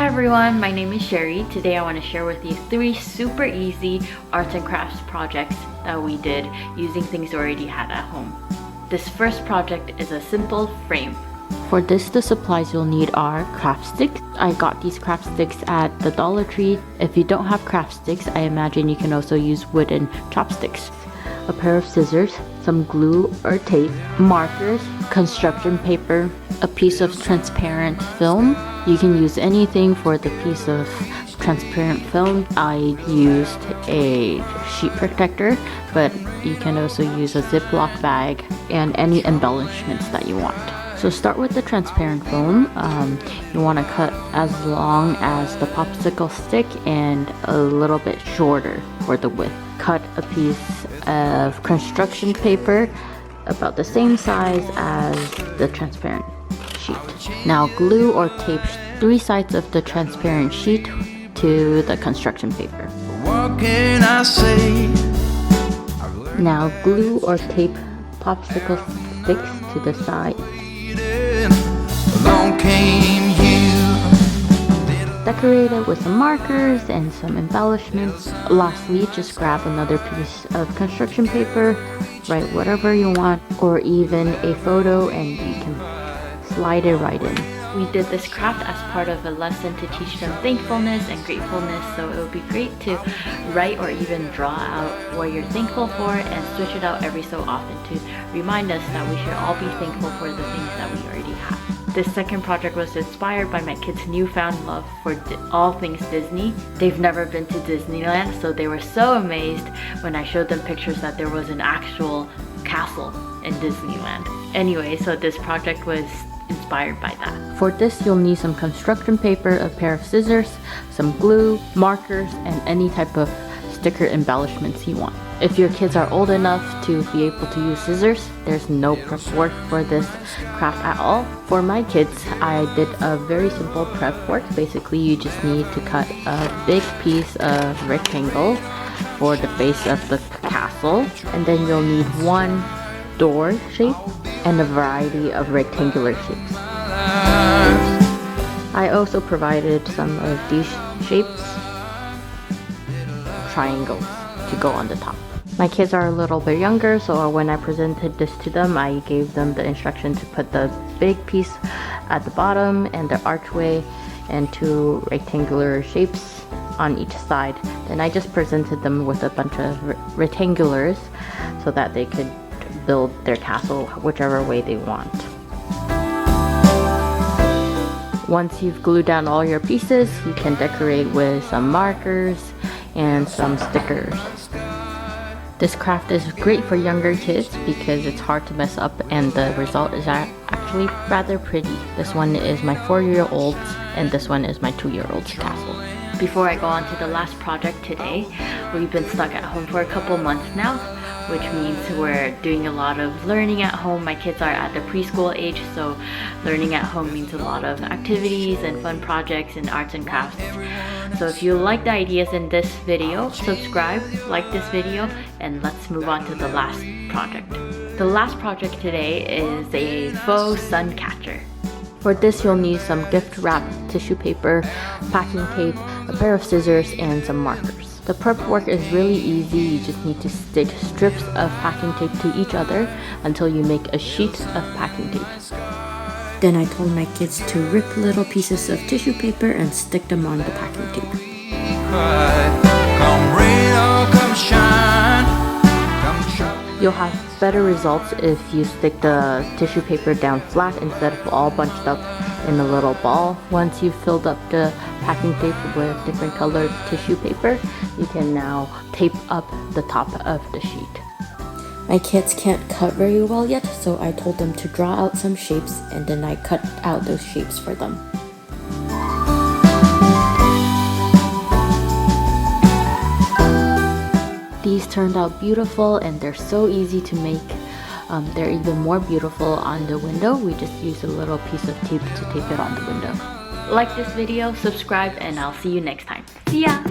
Hi everyone, my name is Sherry. Today I want to share with you 3 super easy arts and crafts projects that we did using things we already had at home. This first project is a simple frame. For this, the supplies you'll need are craft sticks. I got these craft sticks at the Dollar Tree. If you don't have craft sticks, I imagine you can also use wooden chopsticks. A pair of scissors, some glue or tape, markers, construction paper, a piece of transparent film. You can use anything for the piece of transparent film. I used a sheet protector, but you can also use a Ziploc bag and any embellishments that you want. So start with the transparent foam. You want to cut as long as the popsicle stick and a little bit shorter for the width. Cut a piece of construction paper about the same size as the transparent sheet. Now glue or tape 3 sides of the transparent sheet to the construction paper. What can I say? Now glue or tape popsicle sticks to the side. Along came you. Decorate it with some markers and some embellishments. Lastly, just grab another piece of construction paper, write whatever you want, or even a photo, and you can slide it right in. We did this craft as part of a lesson to teach them thankfulness and gratefulness, so it would be great to write or even draw out what you're thankful for and switch it out every so often to remind us that we should all be thankful for the things that we already have. This second project was inspired by my kids' newfound love for all things Disney. They've never been to Disneyland, so they were so amazed when I showed them pictures that there was an actual castle in Disneyland. Anyway, so this project was inspired by that. For this, you'll need some construction paper, a pair of scissors, some glue, markers, and any type of sticker embellishments you want. If your kids are old enough to be able to use scissors, there's no prep work for this craft at all. For my kids, I did a very simple prep work. Basically, you just need to cut a big piece of rectangle for the base of the castle, and then you'll need one door shape and a variety of rectangular shapes. I also provided some of these shapes, triangles, to go on the top. My kids are a little bit younger, so when I presented this to them, I gave them the instruction to put the big piece at the bottom and the archway and 2 rectangular shapes on each side. Then I just presented them with a bunch of rectangulars so that they could build their castle whichever way they want. Once you've glued down all your pieces, you can decorate with some markers and some stickers. This craft is great for younger kids because it's hard to mess up and the result is actually rather pretty. This one is my 4-year-old's and this one is my 2-year-old's castle. Before I go on to the last project today, we've been stuck at home for a couple months now, which means we're doing a lot of learning at home. My kids are at the preschool age, so learning at home means a lot of activities and fun projects and arts and crafts. So if you like the ideas in this video, subscribe, like this video, and let's move on to the last project. The last project today is a faux sun catcher. For this, you'll need some gift wrap tissue paper, packing tape, a pair of scissors, and some markers. The prep work is really easy. You just need to stick strips of packing tape to each other until you make a sheet of packing tape. Then I told my kids to rip little pieces of tissue paper and stick them on the packing tape. You'll have better results if you stick the tissue paper down flat instead of all bunched up in a little ball. Once you've filled up the packing tape with different colored tissue paper, you can now tape up the top of the sheet. My kids can't cut very well yet, so I told them to draw out some shapes and then I cut out those shapes for them. These turned out beautiful and they're so easy to make. They're even more beautiful on the window. We just used a little piece of tape to tape it on the window. Like this video, subscribe, and I'll see you next time. See ya!